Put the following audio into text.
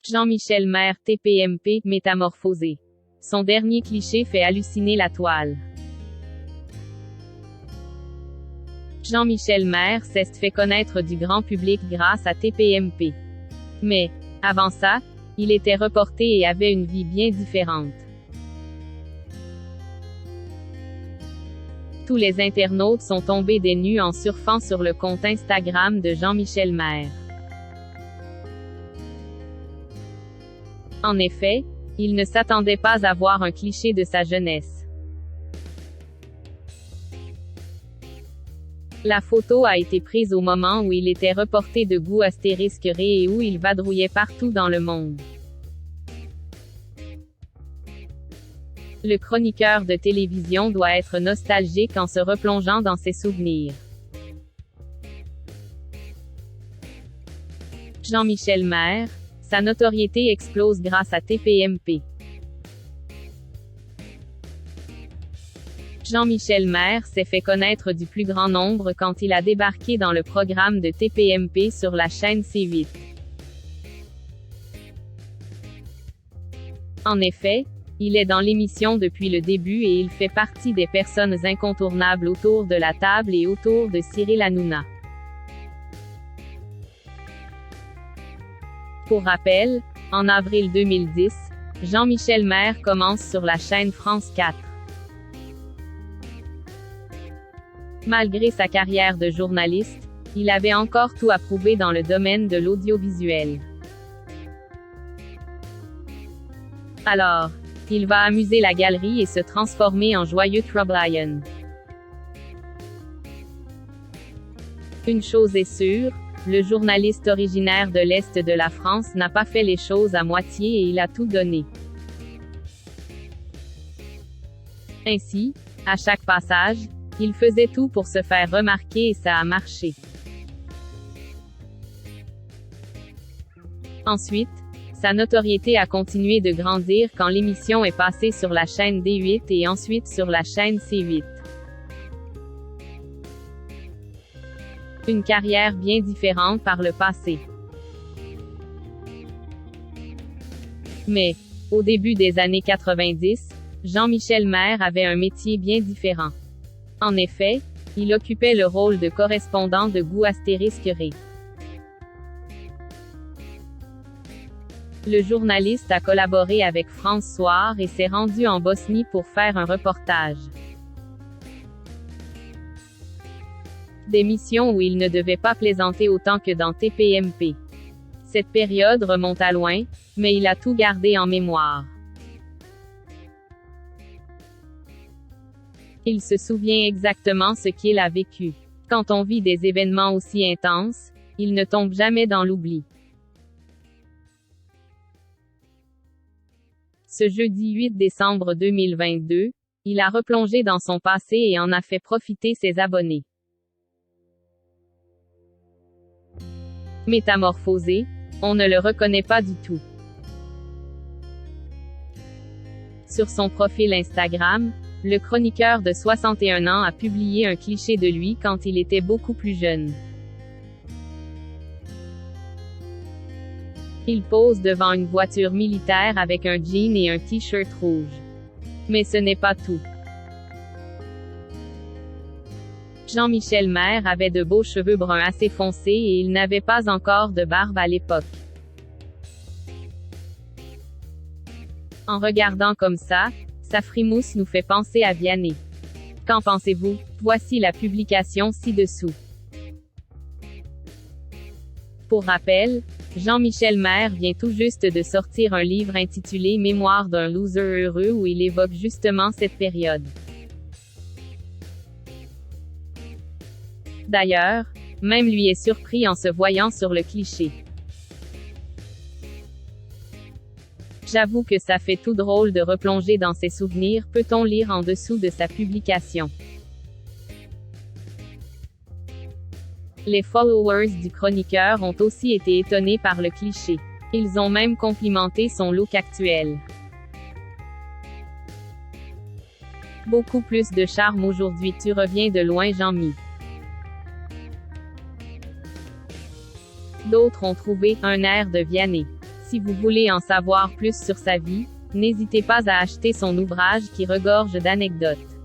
Jean-Michel Maire TPMP, métamorphosé. Son dernier cliché fait halluciner la toile. Jean-Michel Maire s'est fait connaître du grand public grâce à TPMP. Mais, avant ça, il était reporté et avait une vie bien différente. Tous les internautes sont tombés des nues en surfant sur le compte Instagram de Jean-Michel Maire. En effet, il ne s'attendait pas à voir un cliché de sa jeunesse. La photo a été prise au moment où il était reporté de goût astérisqueré et où il vadrouillait partout dans le monde. Le chroniqueur de télévision doit être nostalgique en se replongeant dans ses souvenirs. Jean-Michel Maire, sa notoriété explose grâce à TPMP. Jean-Michel Maire s'est fait connaître du plus grand nombre quand il a débarqué dans le programme de TPMP sur la chaîne C8. En effet, il est dans l'émission depuis le début et il fait partie des personnes incontournables autour de la table et autour de Cyril Hanouna. Pour rappel, en avril 2010, Jean-Michel Maire commence sur la chaîne France 4. Malgré sa carrière de journaliste, il avait encore tout à prouver dans le domaine de l'audiovisuel. Alors, il va amuser la galerie et se transformer en joyeux Troublion. Une chose est sûre, le journaliste originaire de l'Est de la France n'a pas fait les choses à moitié et il a tout donné. Ainsi, à chaque passage, il faisait tout pour se faire remarquer et ça a marché. Ensuite, sa notoriété a continué de grandir quand l'émission est passée sur la chaîne D8 et ensuite sur la chaîne C8. Une carrière bien différente par le passé. Mais, au début des années 90, Jean-Michel Maire avait un métier bien différent. En effet, il occupait le rôle de correspondant de goût astérisqueré. Le journaliste a collaboré avec France Soir et s'est rendu en Bosnie pour faire un reportage. Des missions où il ne devait pas plaisanter autant que dans TPMP. Cette période remonte à loin, mais il a tout gardé en mémoire. Il se souvient exactement ce qu'il a vécu. Quand on vit des événements aussi intenses, il ne tombe jamais dans l'oubli. Ce jeudi 8 décembre 2022, il a replongé dans son passé et en a fait profiter ses abonnés. Métamorphosé, on ne le reconnaît pas du tout. Sur son profil Instagram, le chroniqueur de 61 ans a publié un cliché de lui quand il était beaucoup plus jeune. Il pose devant une voiture militaire avec un jean et un t-shirt rouge. Mais ce n'est pas tout. Jean-Michel Maire avait de beaux cheveux bruns assez foncés et il n'avait pas encore de barbe à l'époque. En regardant comme ça, sa frimousse nous fait penser à Vianney. Qu'en pensez-vous? Voici la publication ci-dessous. Pour rappel, Jean-Michel Maire vient tout juste de sortir un livre intitulé Mémoire d'un loser heureux où il évoque justement cette période. D'ailleurs, même lui est surpris en se voyant sur le cliché. J'avoue que ça fait tout drôle de replonger dans ses souvenirs, peut-on lire en dessous de sa publication. Les followers du chroniqueur ont aussi été étonnés par le cliché. Ils ont même complimenté son look actuel. Beaucoup plus de charme aujourd'hui, tu reviens de loin Jean-Mi. D'autres ont trouvé un air de Vianney. Si vous voulez en savoir plus sur sa vie, n'hésitez pas à acheter son ouvrage qui regorge d'anecdotes.